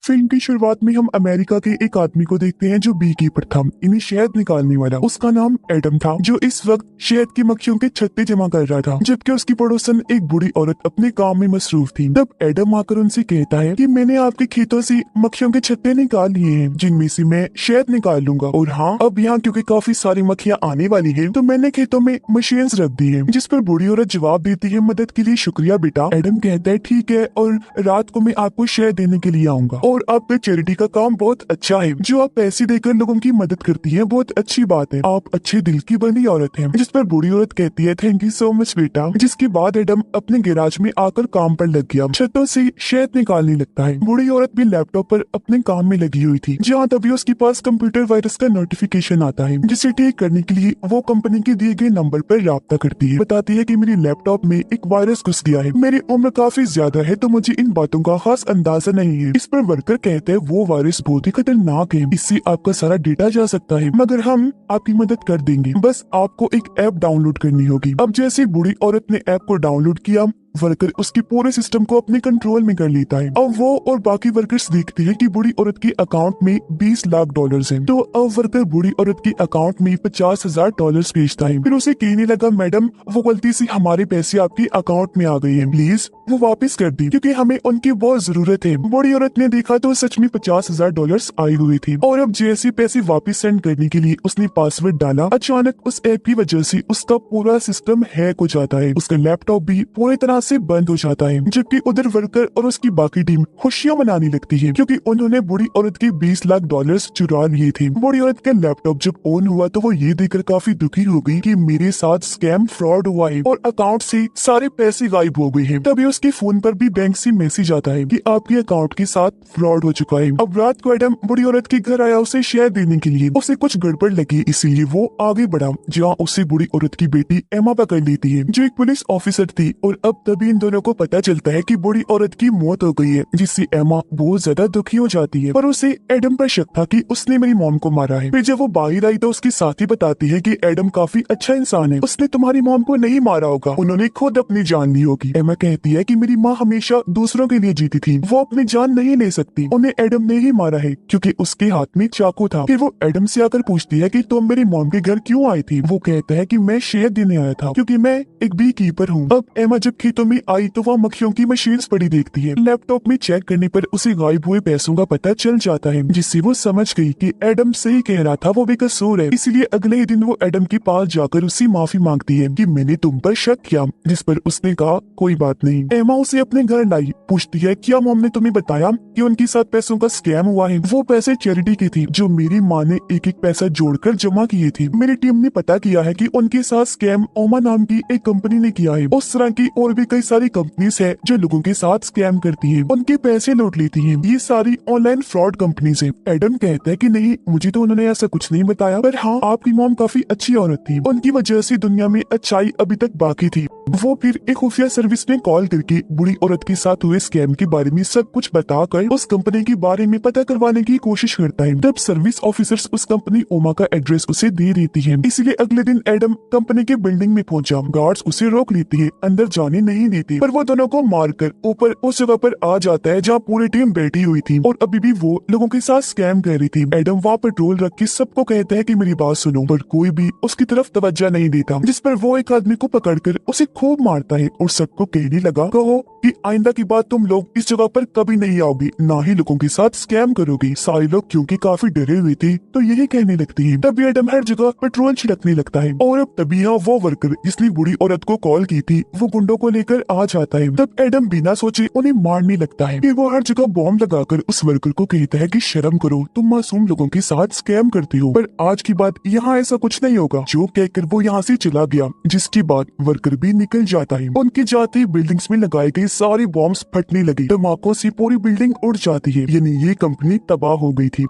Film की शुरुआत में हम अमेरिका के एक आदमी को देखते हैं जो बी कीपर था, इन्हें शहद निकालने वाला। उसका नाम एडम था, जो इस वक्त शहद की मक्खियों के छत्ते जमा कर रहा था, जबकि उसकी पड़ोसन एक बूढ़ी औरत अपने काम में मसरूफ थी। तब एडम आकर उनसे कहता है कि मैंने आपके खेतों से मक्खियों के छत्ते निकाल लिए हैं, जिनमें से मैं शहद निकाल लूंगा। और हाँ, अब यहाँ क्योंकि काफी सारी मक्खियाँ आने वाली है, तो मैंने खेतों में मशीन रख दी है। जिस पर बूढ़ी औरत जवाब देती है, मदद के लिए शुक्रिया बेटा। एडम कहता है ठीक है, और रात को मैं आपको शहद देने के लिए आऊंगा। और आपका चैरिटी का काम बहुत अच्छा है, जो आप पैसे देकर लोगों की मदद करती हैं, बहुत अच्छी बात है। आप अच्छे दिल की बनी औरत हैं। जिस पर बूढ़ी औरत कहती है थैंक यू सो मच बेटा। जिसके बाद एडम अपने गैराज में आकर काम पर लग गया, छतों से शहद निकालने लगता है। बूढ़ी औरत भी लैपटॉप पर अपने काम में लगी हुई थी, जहाँ तभी उसके पास कंप्यूटर वायरस का नोटिफिकेशन आता है, जिसे ठीक करने के लिए वो कंपनी के दिए गए नंबर पर राब्ता करती है। बताती है कि मेरी लैपटॉप में एक वायरस घुस गया है, मेरी उम्र काफी ज्यादा है, तो मुझे इन बातों का खास अंदाजा नहीं है। इस पर वर्कर कहते हैं वो वायरस बहुत ही खतरनाक है, इससे आपका सारा डेटा जा सकता है, मगर हम आपकी मदद कर देंगे। बस आपको एक ऐप डाउनलोड करनी होगी। अब जैसे बूढ़ी औरत ने ऐप को डाउनलोड किया, वर्कर उसके पूरे सिस्टम को अपने कंट्रोल में कर लेता है। अब वो और बाकी वर्कर्स देखते हैं कि बूढ़ी औरत के अकाउंट में 20 लाख डॉलर्स हैं। तो अब वर्कर बूढ़ी औरत के अकाउंट में 50,000 डॉलर्स भेजता है। फिर उसे कहने लगा मैडम, वो गलती से हमारे पैसे आपके अकाउंट में आ गए हैं, प्लीज वो वापस कर दी, क्योंकि हमें उनकी बहुत जरूरत है। बूढ़ी औरत ने देखा तो सच में 50,000 डॉलर्स आए हुए थे। और अब जैसे पैसे वापस सेंड करने के लिए उसने पासवर्ड डाला, अचानक उस ऐप की वजह से उसका पूरा सिस्टम हैक हो जाता है। उसका लैपटॉप भी पूरी तरह से बंद हो जाता है, जबकि उधर वर्कर और उसकी बाकी टीम खुशियां मनाने लगती है, क्योंकि उन्होंने बूढ़ी औरत के 20 लाख डॉलर्स चुरा लिए थे। बूढ़ी औरत का लैपटॉप जब ऑन हुआ तो वो ये देखकर काफी दुखी हो गई कि मेरे साथ स्कैम फ्रॉड हुआ है और अकाउंट से सारे पैसे गायब हो गए हैं। तभी उसके फोन पर भी बैंक से मैसेज आता है कि आपके अकाउंट के साथ फ्रॉड हो चुका है। अब रात को एडम बूढ़ी औरत के घर आया उसे शहद देने के लिए। उसे कुछ गड़बड़ लगी, इसीलिए वो आगे बढ़ा, जहाँ उससे बूढ़ी औरत की बेटी एमा पकड़ लेती है, जो एक पुलिस ऑफिसर थी। और अब तभी इन दोनों को पता चलता है कि बूढ़ी औरत की मौत हो गई है, जिससे एमा बहुत ज्यादा दुखी हो जाती है। पर उसे एडम पर शक था कि उसने मेरी मॉम को मारा है। फिर जब वो बाहर आई तो उसकी साथी बताती है कि एडम काफी अच्छा इंसान है, उसने तुम्हारी मॉम को नहीं मारा होगा, उन्होंने खुद अपनी जान ली होगी। एमा कहती है कि मेरी माँ हमेशा दूसरों के लिए जीती थी, वो अपनी जान नहीं ले सकती, उन्हें एडम ने ही मारा है क्योंकि उसके हाथ में चाकू था। फिर वो एडम से आकर पूछती है कि तुम मेरी मॉम के घर क्यों आई थी। वो कहता है कि मैं शहद देने आया था, क्योंकि मैं एक बी कीपर हूँ। अब एमा जब खेतों में आई तो वह मक्खियों की मशीन पड़ी देखती है। लैपटॉप में चेक करने पर उसे गायब हुए पैसों का पता चल जाता है, जिससे वो समझ गई कि एडम सही कह रहा था, वो बेकसूर है। इसलिए अगले ही दिन वो एडम के पास जाकर उससे माफी मांगती है कि मैंने तुम पर शक किया, जिस पर उसने कहा कोई बात नहीं। एमा उसे अपने घर लाई, पूछती है क्या मॉम ने तुम्हें बताया कि उनके साथ पैसों का स्कैम हुआ है। वो पैसे चैरिटी के थे, जो मेरी माँ ने एक एक पैसा जोड़कर जमा किए थे। मेरी टीम ने पता किया है कि उनके साथ स्कैम ओमा नाम की एक कंपनी ने किया है। उस तरह की और भी कई सारी कंपनीज है जो लोगों के साथ स्कैम करती है, उनके पैसे लूट लेती है। ये सारी ऑनलाइन फ्रॉड कंपनीज है। एडम कहता है कि नहीं, मुझे तो उन्होंने ऐसा कुछ नहीं बताया, पर हाँ, आपकी मॉम काफी अच्छी औरत थी, उनकी वजह से दुनिया में अच्छाई अभी तक बाकी थी। वो फिर एक खुफिया सर्विस में कॉल करके बूढ़ी औरत के साथ हुए स्कैम के बारे में सब कुछ बताकर उस कंपनी के बारे में पता करवाने की कोशिश करता है। तब सर्विस ऑफिसर्स उस कंपनी ओमा का एड्रेस उसे दे देती है। इसलिए अगले दिन एडम कंपनी के बिल्डिंग में पहुंचा। गार्ड्स उसे रोक लेती है, अंदर जाने नहीं देती, पर वो दोनों को मारकर ऊपर उस जगह पर आ जाता है जहाँ पूरी टीम बैठी हुई थी और अभी भी वो लोगों के साथ स्कैम कर रही थी। एडम वहाँ पेट्रोल रख के सबको कहता है कि मेरी बात सुनो, पर कोई भी उसकी तरफ तवज्जो नहीं देता, जिस पर वो एक आदमी को पकड़कर उसे खूब मारता है और सबको कहने लगा कहो कि आइंदा की बात तुम लोग इस जगह पर कभी नहीं आओगी, ना ही लोगों के साथ स्कैम करोगी। सारे लोग क्योंकि काफी डरे हुए थे तो यही कहने लगती है। तभी एडम हर जगह पेट्रोल छिड़कने लगता है और अब तभी यहाँ वो वर्कर जिसने बूढ़ी औरत को कॉल की थी वो गुंडों को लेकर आ जाता है। तब एडम बिना सोचे उन्हें मारने लगता है। फिर वो हर जगह बॉम्ब लगाकर उस वर्कर को कहता है कि शर्म करो, तुम मासूम लोगों के साथ स्कैम करती हो। पर आज की बात यहाँ ऐसा कुछ नहीं होगा, जो कहकर वो यहाँ से चला गया, जिसके बाद वर्कर भी निकल जाता है। उनके जाते ही बिल्डिंग्स में लगाए गए सारे बॉम्ब्स फटने लगे, धमाकों से पूरी बिल्डिंग उड़ जाती है, यानी ये कंपनी तबाह हो गई थी।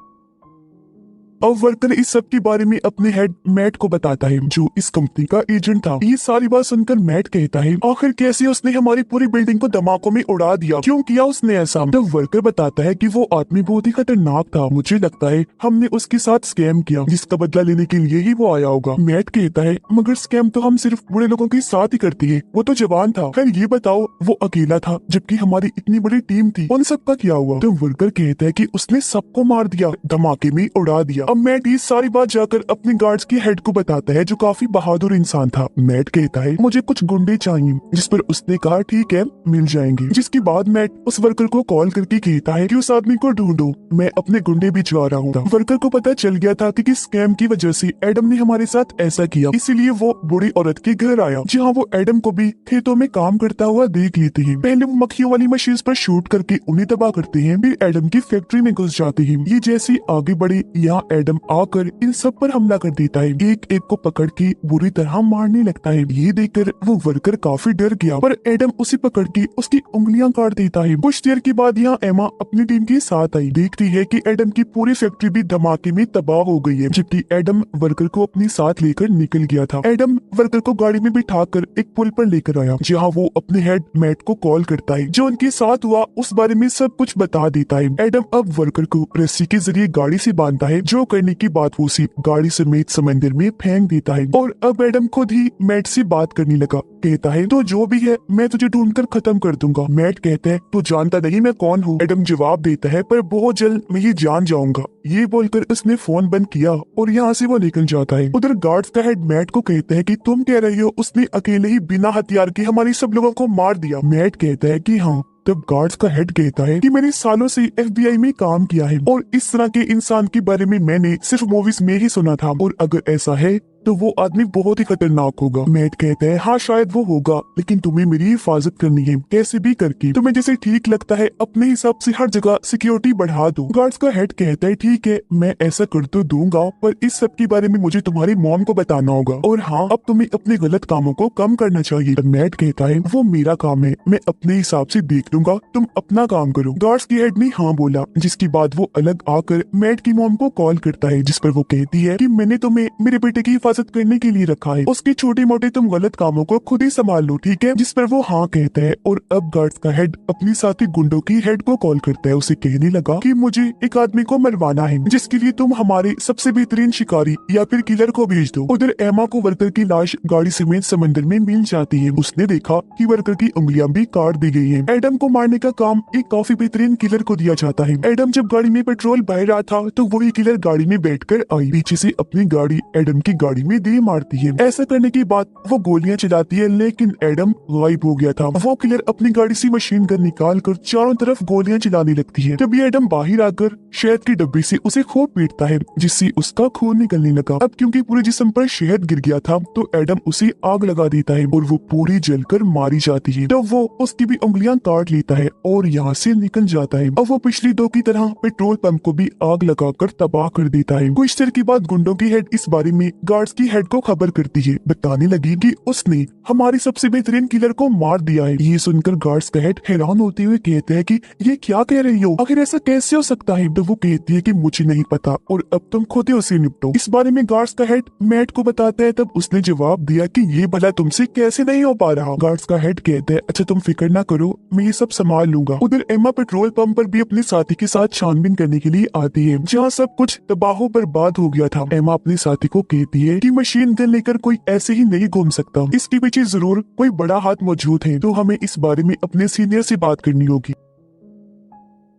अब वर्कर इस सब के बारे में अपने हेड मैट को बताता है, जो इस कंपनी का एजेंट था। ये सारी बात सुनकर मैट कहता है, आखिर कैसे उसने हमारी पूरी बिल्डिंग को धमाकों में उड़ा दिया, क्यों किया उसने ऐसा? तब वर्कर बताता है कि वो आदमी बहुत ही खतरनाक था, मुझे लगता है हमने उसके साथ स्कैम किया, जिसका बदला लेने के लिए ही वो आया होगा। मैट कहता है, मगर स्कैम तो हम सिर्फ बुरे लोगों के साथ ही करती है, वो तो जवान था। खैर ये बताओ, वो अकेला था जबकि हमारी इतनी बड़ी टीम थी, उन सबका क्या हुआ? तो वर्कर कहता है कि उसने सबको मार दिया, धमाके में उड़ा दिया। अब मैट ये सारी बात जाकर अपने गार्ड्स के हेड को बताता है, जो काफी बहादुर इंसान था। मैट कहता है, मुझे कुछ गुंडे चाहिए, जिस पर उसने कहा ठीक है मिल जाएंगे। जिसके बाद मैट उस वर्कर को कॉल करके कहता है कि उस आदमी को ढूंढो, मैं अपने गुंडे भिजवा रहा हूँ। वर्कर को पता चल गया था कि स्कैम की वजह से एडम ने हमारे साथ ऐसा किया, इसीलिए वो बूढ़ी औरत के घर आया, जहाँ वो एडम को भी खेतों में काम करता हुआ देख लेते हैं। पहले वो मक्खियों वाली मशीन पर शूट करके उन्हें तबाह करते हैं, फिर एडम की फैक्ट्री में घुस जाते हैं। ये जैसे आगे बढ़े, यहाँ एडम आकर इन सब पर हमला कर देता है, एक एक को पकड़ के बुरी तरह मारने लगता है। ये देखकर वो वर्कर काफी डर गया, पर एडम उसे पकड़ के उसकी उंगलियां काट देता है। कुछ देर के बाद यहाँ एमा अपनी टीम के साथ आई, देखती है कि एडम की पूरी फैक्ट्री भी धमाके में तबाह हो गई है, जबकि एडम वर्कर को अपने साथ लेकर निकल गया था। एडम वर्कर को गाड़ी में बिठाकर एक पुल पर लेकर आया, जहाँ वो अपने हेड मैट को कॉल करता है, जो उनके साथ हुआ उस बारे में सब कुछ बता देता है। एडम अब वर्कर को रस्सी के जरिए गाड़ी से बांधता है, जो करने की बात वो उसी गाड़ी समेत समंदर में फेंक देता है। और अब एडम खुद ही मैट से बात करने लगा, कहता है तो जो भी है मैं तुझे ढूंढकर खत्म कर दूंगा। मैट कहता है तू जानता नहीं मैं कौन हूँ? एडम जवाब देता है, पर बहुत जल्द मैं ये जान जाऊंगा। ये बोलकर उसने फोन बंद किया और यहाँ से वो निकल जाता है। उधर गार्ड्स का हेड मैट को कहता है कि तुम कह रही हो उसने अकेले ही बिना हथियार के हमारी सब लोगों को मार दिया? मैट कहता है कि हाँ। तब गार्ड्स का हेड कहता है कि मैंने सालों से FBI में काम किया है और इस तरह के इंसान के बारे में मैंने सिर्फ मूवीज में ही सुना था, और अगर ऐसा है तो वो आदमी बहुत ही खतरनाक होगा। मैट कहता है हाँ शायद वो होगा, लेकिन तुम्हें मेरी हिफाजत करनी है, कैसे भी करके। तुम्हें जैसे ठीक लगता है अपने हिसाब से हर जगह सिक्योरिटी बढ़ा दो। गार्ड्स का हेड कहता है ठीक है मैं ऐसा कर तो दूंगा, पर इस सब के बारे में मुझे तुम्हारी मॉम को बताना होगा, और हाँ अब तुम्हें अपने गलत कामों को कम करना चाहिए। मैट कहता है वो मेरा काम है, मैं अपने हिसाब से देख लूंगा, तुम अपना काम करो। गार्ड्स के हेड ने हाँ बोला, जिसके बाद वो अलग आकर मैट की मॉम को कॉल करता है, जिस पर वो कहती है कि मैंने तुम्हें मेरे बेटे की हिफाजत करने के लिए रखा है, उसके छोटे मोटे तुम गलत कामों को खुद ही संभाल लो, ठीक है? जिस पर वो हाँ कहता है। और अब गार्ड्स का हेड अपनी साथी गुंडों की हेड को कॉल करता है, उसे कहने लगा कि मुझे एक आदमी को मरवाना है, जिसके लिए तुम हमारे सबसे बेहतरीन शिकारी या फिर किलर को भेज दो। उधर एमा को वर्कर की लाश गाड़ी समेत समंदर में मिल जाती है। उसने देखा कि वर्कर की उंगलियां भी काट दी गई हैं। एडम को मारने का काम एक काफी बेहतरीन किलर को दिया जाता है। एडम जब गाड़ी में पेट्रोल भर रहा था तो वही किलर गाड़ी में बैठकर आई, पीछे से अपनी गाड़ी एडम की गाड़ी में दे मारती है। ऐसा करने के बाद वो गोलियां चलाती है, लेकिन एडम गायब हो गया था। वो किलर अपनी गाड़ी से मशीन गन निकाल कर चारों तरफ गोलियां चलाने लगती है। तभी एडम बाहर आकर शहद की डब्बी से उसे खूब पीटता है, जिससे उसका खून निकलने लगा। अब क्योंकि पूरे जिस्म पर शहद गिर गया था तो एडम उसे आग लगा देता है और वो पूरी जलकर मारी जाती है। तब वो उसकी भी उंगलियां काट लेता है और यहाँ से निकल जाता है। अब वो पिछली दो की तरह पेट्रोल पंप को भी आग लगाकर तबाह कर देता है। कुछ देर के बाद गुंडों की हेड इस बारे में गार्ड्स की हेड को खबर करती है, बताने लगी कि उसने हमारी सबसे बेहतरीन किलर को मार दिया है। ये सुनकर गार्ड्स का हेड हैरान होते हुए कहते हैं कि ये क्या कह रही हो, आखिर ऐसा कैसे हो सकता है? तो वो कहती है कि मुझे नहीं पता और अब तुम खुद ही उसे निपटो। इस बारे में गार्ड्स का हेड मैट को बताता है। तब उसने जवाब दिया कि ये भला तुमसे कैसे नहीं हो पा रहा। गार्ड्स का हेड कहता है अच्छा तुम फिक्र ना करो, मैं ये सब संभाल लूंगा। उधर एमा पेट्रोल पंप पर भी अपने साथी के साथ छानबीन करने के लिए आती है, जहाँ सब कुछ तबाह बर्बाद हो गया था। एमा अपने साथी को कहती है कि मशीन गन लेकर कोई ऐसे ही नहीं घूम सकता, इसके पीछे जरूर कोई बड़ा हाथ मौजूद है, तो हमें इस बारे में अपने सीनियर से बात करनी होगी।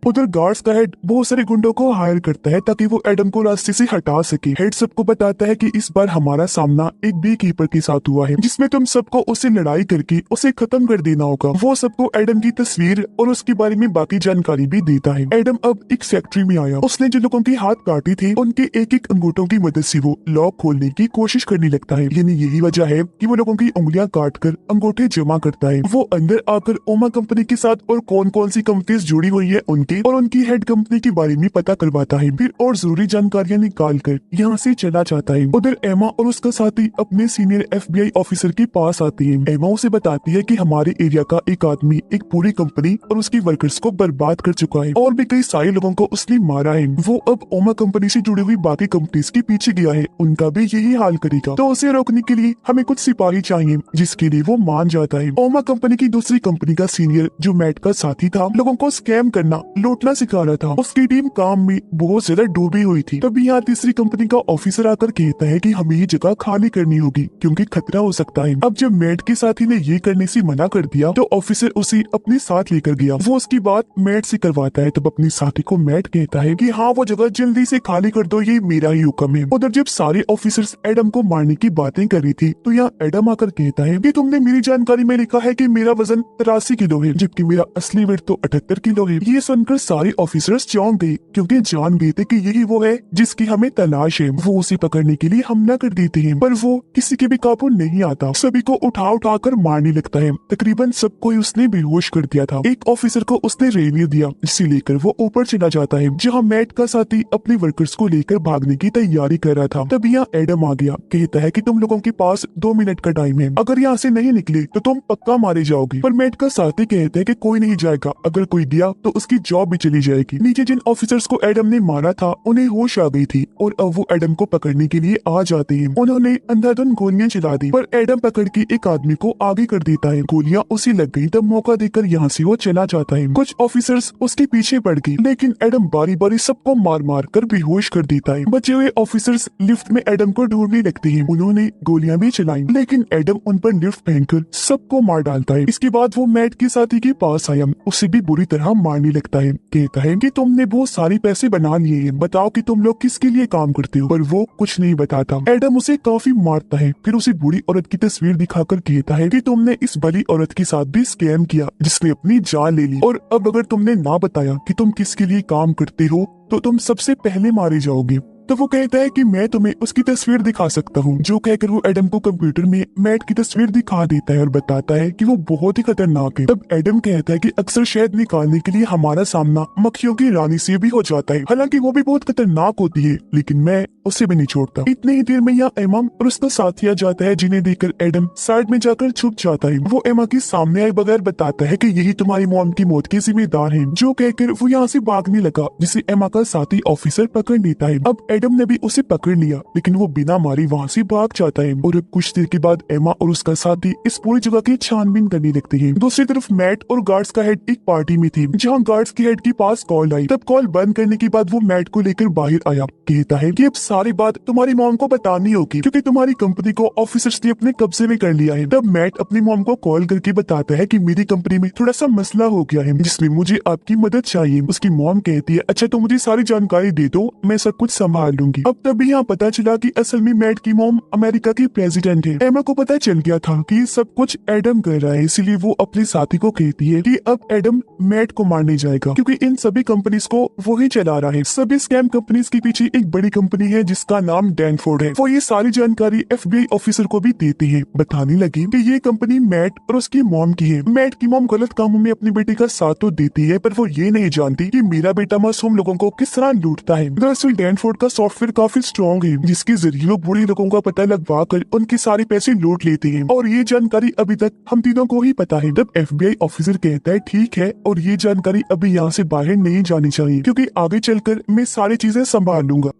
उधर गार्ड्स का हेड बहुत सारे गुंडों को हायर करता है ताकि वो एडम को रास्ते से हटा सके। हेड सबको बताता है कि इस बार हमारा सामना एक बी कीपर के साथ हुआ है, जिसमें तुम सबको उससे लड़ाई करके उसे खत्म कर देना होगा। वो सबको एडम की तस्वीर और उसके बारे में बाकी जानकारी भी देता है। एडम अब एक फैक्ट्री में आया। उसने जो लोगों के हाथ काटे थे उनके एक एक अंगूठों की मदद से वो लॉक खोलने की कोशिश करने लगता है। यानी यही वजह है कि वो लोगों की उंगलियां काट कर अंगूठे जमा करता है। वो अंदर आकर ओमा कंपनी के साथ और कौन कौन सी कंपनीज जुड़ी हुई है उनके के और उनकी हेड कंपनी के बारे में पता करवाता है, फिर और जरूरी जानकारियां निकाल कर यहाँ से चला जाता है। उधर एमा और उसका साथी अपने सीनियर FBI ऑफिसर के पास आती है। एमा उसे बताती है कि हमारे एरिया का एक आदमी एक पूरी कंपनी और उसकी वर्कर्स को बर्बाद कर चुका है और भी कई सारे लोगों को उसने मारा है। वो अब ओमा कंपनी से जुड़ी हुई बाकी कंपनीज के पीछे गया है, उनका भी यही हाल करेगा। तो उसे रोकने के लिए हमें कुछ सिपाही चाहिए, जिसके लिए वो मान जाता है। ओमा कंपनी की दूसरी कंपनी का सीनियर जो मैट का साथी था, लोगों को स्कैम करना, लूटना सिखा रहा था। उसकी टीम काम में बहुत ज्यादा डूबी हुई थी। तभी यहाँ तीसरी कंपनी का ऑफिसर आकर कहता है कि हमें ये जगह खाली करनी होगी क्योंकि खतरा हो सकता है। अब जब मैट के साथी ने ये करने से मना कर दिया तो ऑफिसर उसे अपने साथ लेकर गया। वो उसकी बात मैट से करवाता है। तब अपने साथी को मैट कहता है कि हाँ, वो जगह जल्दी से खाली कर दो, ये मेरा ही हुक्म है। उधर जब सारे ऑफिसर्स एडम को मारने की बातें कर रही थी तो यहाँ एडम आकर कहता है कि तुमने मेरी जानकारी में लिखा है कि मेरा वजन 83 किलो है, जबकि मेरा असली वेट तो 78 किलो है। ये सुनकर सारे ऑफिसर्स चौंक गए क्योंकि जान गए थे कि यही वो है जिसकी हमें तलाश है। वो उसे पकड़ने के लिए हमला कर देते हैं, पर वो किसी के भी काबू नहीं आता। सभी को उठा उठा कर मारने लगता है। तकरीबन सबको ही उसने बेहोश कर दिया था। एक ऑफिसर को उसने रेडियो दिया, जिसे लेकर वो ऊपर चला जाता है, जहाँ मैट का साथी अपने वर्कर्स को लेकर भागने की तैयारी कर रहा था। तब यहाँ एडम आ गया। कहता है कि तुम लोगों के पास 2 मिनट का टाइम है, अगर यहाँ से नहीं निकले तो तुम पक्का मारे जाओगे। पर मैट का साथी कहता है कि कोई नहीं जाएगा, अगर कोई गया तो उसकी जॉब भी चली जाएगी। नीचे जिन ऑफिसर्स को एडम ने मारा था उन्हें होश आ गई थी और अब वो एडम को पकड़ने के लिए आ जाते हैं। उन्होंने अंधाधुंध गोलियां चला दी, पर एडम पकड़ के एक आदमी को आगे कर देता है। गोलियां उसे लग गई, तब मौका देकर यहाँ से वो चला जाता है। कुछ ऑफिसर्स उसके पीछे पड़ गए, लेकिन एडम बारी बारी सबको मार मार कर बेहोश कर देता है। बचे हुए ऑफिसर्स लिफ्ट में एडम को ढूंढने लगते हैं। उन्होंने गोलियां भी चलाई, लेकिन एडम उन पर लिफ्ट फेंककर सबको मार डालता है। इसके बाद वो मैट के साथी के पास आया, उसे भी बुरी तरह मारने लगता है। कहता है कि तुमने बहुत सारे पैसे बना लिए हैं, बताओ कि तुम लोग किसके लिए काम करते हो। पर वो कुछ नहीं बताता। एडम उसे काफी मारता है, फिर उसे बुरी औरत की तस्वीर दिखाकर कहता है कि तुमने इस भली औरत के साथ भी स्कैम किया, जिसने अपनी जान ले ली, और अब अगर तुमने ना बताया कि तुम किसके लिए काम करते हो तो तुम सबसे पहले मारे जाओगे। तो वो कहता है कि मैं तुम्हें उसकी तस्वीर दिखा सकता हूँ। जो कहकर वो एडम को कंप्यूटर में मैट की तस्वीर दिखा देता है और बताता है कि वो बहुत ही खतरनाक है। तब एडम कहता है कि अक्सर शहद निकालने के लिए हमारा सामना मक्खियों की रानी से भी हो जाता है, हालांकि वो भी बहुत खतरनाक होती है, लेकिन मैं उसे भी नहीं छोड़ता। इतने ही देर में यहाँ एमा और उसका साथी आ जाता है, जिन्हें देखकर एडम साइड में जाकर छुप जाता है। वो एमा के सामने आए बगैर बताता है कि यही तुम्हारी मॉम की मौत के जिम्मेदार हैं। जो कहकर वो यहाँ से भागने लगा, जिसे एमा का साथी ऑफिसर पकड़ लेता है। अब एडम ने भी उसे पकड़ लिया, लेकिन वो बिना मारी वहाँ से भाग जाता है। और अब कुछ देर के बाद एमा और उसका साथी इस पूरी जगह की छानबीन करने लगते हैं। दूसरी तरफ मैट और गार्ड्स का हेड एक पार्टी में थे, जहाँ गार्ड्स के हेड के पास कॉल आई। तब कॉल बंद करने के बाद वो मैट को लेकर बाहर आया। कहता है कि अब सारी बात तुम्हारी मॉम को बतानी होगी, क्योंकि तुम्हारी कंपनी को ऑफिसर्स ने अपने कब्जे में कर लिया है। तब मैट अपनी मॉम को कॉल करके बताता है कि मेरी कंपनी में थोड़ा सा मसला हो गया है, जिसमें मुझे आपकी मदद चाहिए। उसकी मॉम कहती है, अच्छा तो मुझे सारी जानकारी दे दो, मैं सब कुछ संभाल लूंगी। अब तभी यहाँ पता चला कि असल में मैट की मॉम अमेरिका की प्रेसिडेंट है। एमा को पता चल गया था कि सब कुछ एडम कर रहा है, इसलिए वो अपने साथी को कहती है कि अब एडम मैट को मारने जाएगा, क्योंकि इन सभी कंपनीज को वो ही चला रहा है। सभी स्कैम कंपनीज के पीछे एक बड़ी कंपनी है जिसका नाम डैनफोर्ड है। वो ये सारी जानकारी FBI ऑफिसर को भी देती है। बताने लगी कि ये कंपनी मैट और उसकी मॉम की है। मैट की मॉम गलत कामों में अपने बेटे का साथ तो देती है, पर वो ये नहीं जानती कि मेरा बेटा मासूम लोगों को किस तरह लूटता है। दरअसल डैनफोर्ड का सॉफ्टवेयर काफी स्ट्रॉन्ग है, जिसके जरिए वो बुरे लोगों का पता लगवा कर उनके सारे पैसे लूट लेते हैं, और ये जानकारी अभी तक हम तीनों को ही पता है। तब FBI ऑफिसर कहता है ठीक है, और ये जानकारी अभी यहाँ से बाहर नहीं जानी चाहिए, क्योंकि आगे चलकर मैं सारी चीजें संभाल लूंगा।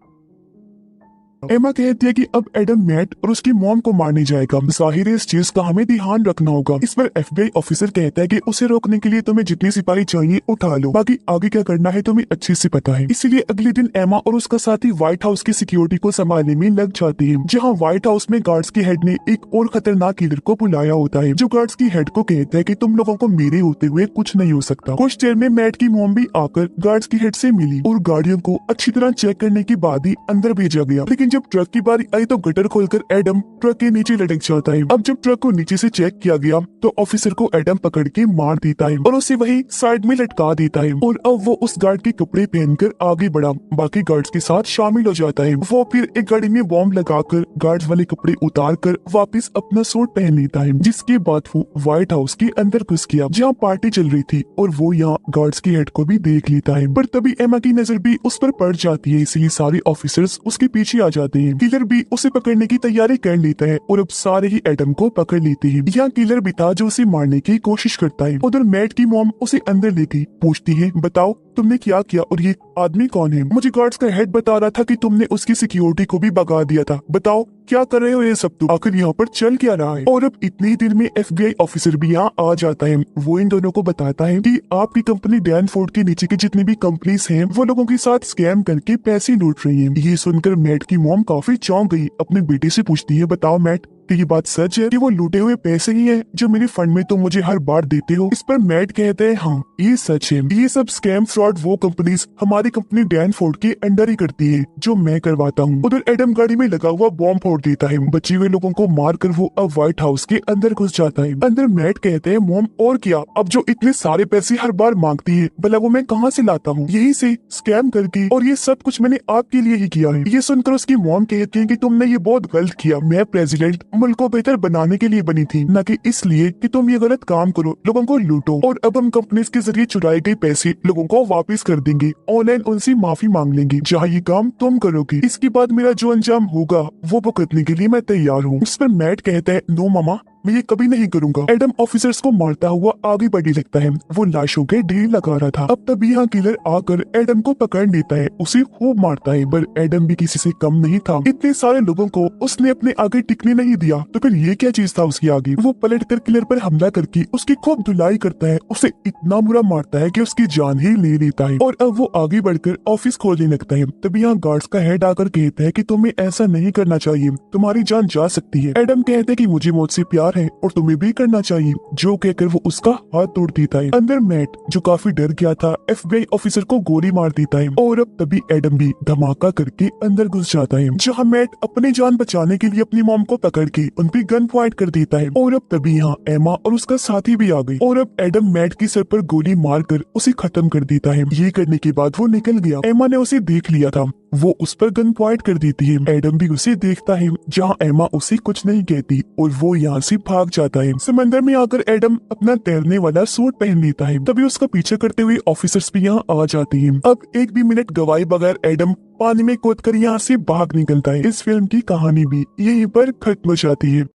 एमा कहती है कि अब एडम मैट और उसकी मॉम को मारने जाएगा। जाहिर है इस चीज का हमें ध्यान रखना होगा। इस पर FBI ऑफिसर कहता है कि उसे रोकने के लिए तुम्हें जितने सिपाही चाहिए उठा लो, बाकी आगे क्या करना है तुम्हें अच्छे से पता है। इसीलिए अगले दिन एमा और उसका साथी व्हाइट हाउस की सिक्योरिटी को संभालने में लग जाते हैं, जहाँ व्हाइट हाउस में गार्ड्स के हेड ने एक और खतरनाक किलर को बुलाया होता है, जो गार्ड्स की हेड को कहता है कि तुम लोगों को मेरे होते हुए कुछ नहीं हो सकता। कुछ देर में मैट की मॉम भी आकर गार्ड्स की हेड से मिली और गाड़ियों को अच्छी तरह चेक करने के बाद ही अंदर भेजा गया। लेकिन जब ट्रक की बारी आई तो गटर खोलकर एडम ट्रक के नीचे लटक जाता है। अब जब ट्रक को नीचे से चेक किया गया तो ऑफिसर को एडम पकड़ के मार देता है और उसे वही साइड में लटका देता है। और अब वो उस गार्ड के कपड़े पहनकर आगे बढ़ा बाकी गार्ड्स के साथ शामिल हो जाता है। वो फिर एक गाड़ी में बॉम्ब लगाकर गार्ड्स वाले कपड़े उतार कर वापिस अपना सूट पहन लेता है, जिसके बाद वो व्हाइट हाउस के अंदर घुस गया जहाँ पार्टी चल रही थी और वो यहाँ गार्ड्स के हेड को भी देख लेता है। पर तभी एमा की नजर भी उस पर पड़ जाती है, इसलिए सारे ऑफिसर्स उसके पीछे आ जाते हैं। किलर भी उसे पकड़ने की तैयारी कर लेता है और अब सारे ही एडम को पकड़ लेते हैं। यहाँ किलर भी था जो उसे मारने की कोशिश करता है। उधर मैट की मॉम उसे अंदर लेके पूछती है, बताओ तुमने क्या किया और ये आदमी कौन है? मुझे गार्ड्स का हेड बता रहा था कि तुमने उसकी सिक्योरिटी को भी भगा दिया था। बताओ क्या कर रहे हो ये सब तुम? आखिर यहाँ पर चल क्या रहा है? और अब इतनी ही देर में FBI ऑफिसर भी यहाँ आ जाता है। वो इन दोनों को बताता है कि आपकी कंपनी डैनफोर्ड के नीचे की जितनी भी कंपनीज हैं वो लोगों के साथ स्कैम करके पैसे लूट रही हैं। ये सुनकर मैट की मॉम काफी चौंक गई। अपने बेटे से पूछती है, बताओ मैट कि ये बात सच है कि वो लूटे हुए पैसे ही हैं जो मेरे फंड में तुम मुझे हर बार देते हो? इस पर मैट कहते हैं, हाँ ये सच है। ये सब स्कैम फ्रॉड वो कंपनीज हमारी कंपनी डैनफोर्ड के अंडर ही करती है जो मैं करवाता हूँ। उधर एडम गाड़ी में लगा हुआ बॉम्ब फोड़ देता है। बचे हुए लोगों को मारकर वो अब व्हाइट हाउस के अंदर घुस जाता है। अंदर मैट कहते हैं, मॉम और क्या, अब जो इतने सारे पैसे हर बार मांगती है भला वो मैं कहाँ से लाता हूँ? यही से स्कैम करके, और ये सब कुछ मैंने आपके लिए ही किया है। ये सुनकर उसकी मॉम कहती है कि तुमने ये बहुत गलत किया। मैं प्रेसिडेंट मुल्क को बेहतर बनाने के लिए बनी थी, न कि इसलिए कि तुम ये गलत काम करो, लोगों को लूटो। और अब हम कंपनीज के जरिए चुराए गए पैसे लोगों को वापस कर देंगे, ऑनलाइन उनसे माफी मांग लेंगे जहाँ ये काम तुम करोगे। इसके बाद मेरा जो अंजाम होगा वो भुगतने के लिए मैं तैयार हूँ। उस पर मैट कहता है, नो मामा मैं ये कभी नहीं करूंगा। एडम ऑफिसर्स को मारता हुआ आगे बढ़ने लगता है। वो लाशों के ढेर लगा रहा था। अब तभी यहाँ किलर आकर एडम को पकड़ लेता है, उसे खूब मारता है। पर एडम भी किसी से कम नहीं था। इतने सारे लोगों को उसने अपने आगे टिकने नहीं दिया, तो फिर ये क्या चीज था उसके आगे? वो पलट कर किलर पर हमला करके उसकी खूब धुलाई करता है, उसे इतना बुरा मारता है कि उसकी जान ही ले लेता है। और अब वो आगे बढ़कर ऑफिस खोलने लगता है। तभी यहाँ गार्ड्स का हेड आकर कहता है कि तुम्हें ऐसा नहीं करना चाहिए, तुम्हारी जान जा सकती है। एडम कहते हैं कि मुझे मुझसे प्यार है और तुम्हें भी करना चाहिए, जो कहकर वो उसका हाथ तोड़ देता है। अंदर मैट जो काफी डर गया था FBI ऑफिसर को गोली मार देता है। और अब तभी एडम भी धमाका करके अंदर घुस जाता है, जहाँ मैट अपनी जान बचाने के लिए अपनी मॉम को पकड़ के उन पे गन पॉइंट कर देता है। और अब तभी यहाँ एमा और उसका साथी भी आ गई और अब एडम मैट के सर पर गोली मारकर उसे खत्म कर देता है। ये करने के बाद वो निकल गया। एमा ने उसे देख लिया था, वो उस पर गन पॉइंट कर देती है। एडम भी उसे देखता है, जहाँ एमा उसे कुछ नहीं कहती और वो यहाँ से भाग जाता है। समंदर में आकर एडम अपना तैरने वाला सूट पहन लेता है। तभी उसका पीछा करते हुए ऑफिसर्स भी यहाँ आ जाते हैं। अब एक भी मिनट गवाए बगैर एडम पानी में कूदकर यहाँ से भाग निकलता है। इस फिल्म की कहानी भी यहीं पर खत्म हो जाती है।